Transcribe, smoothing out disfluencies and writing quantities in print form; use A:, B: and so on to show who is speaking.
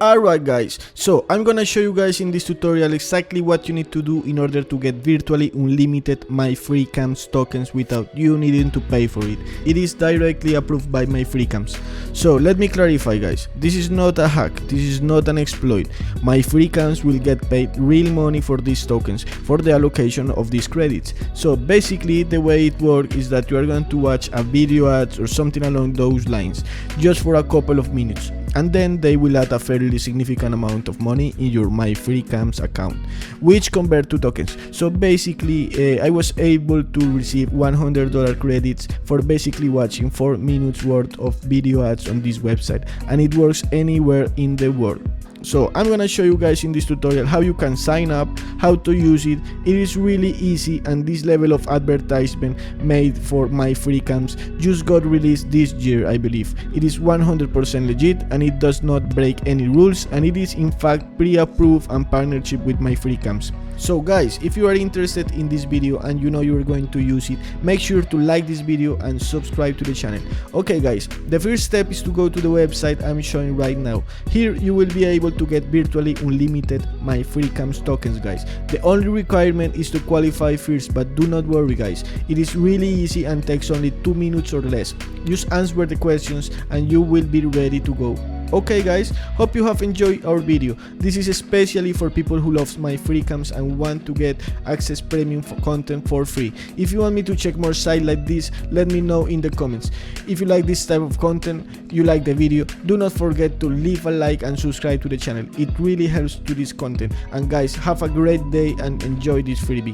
A: Alright guys, so I'm gonna show you guys in this tutorial exactly what you need to do in order to get virtually unlimited myfreecams tokens without you needing to pay for it. It is directly approved by myfreecams. So let me clarify guys, this is not a hack, this is not an exploit. Myfreecams will get paid real money for these tokens for the allocation of these credits. So basically the way it works is that you are going to watch a video ads or something along those lines just for a couple of minutes, and then they will add a fairly significant amount of money in your myfreecams account, which convert to tokens. So basically I was able to receive $100 credits for basically watching 4 minutes worth of video ads on this website, and it works anywhere in the world. So I'm gonna show you guys in this tutorial how you can sign up, how to use it. It is really easy, and this level of advertisement made for myfreecams just got released this year, I believe. It is 100% legit and it does not break any rules, and it is in fact pre-approved and partnership with myfreecams. So guys, if you are interested in this video and you know you are going to use it, make sure to like this video and subscribe to the channel. Okay guys, the first step is to go to the website I'm showing right now. Here you will be able to get virtually unlimited myfreecams tokens guys. The only requirement is to qualify first, but do not worry guys, it is really easy and takes only 2 minutes or less. Just answer the questions and you will be ready to go. Okay guys, hope you have enjoyed our video. This is especially for people who loves myfreecams and want to get access premium for content for free. If you want me to check more sites like this, let me know in the comments. If you like this type of content, you like the video, do not forget to leave a like and subscribe to the channel. It really helps to this content. And guys, have a great day and enjoy this freebie.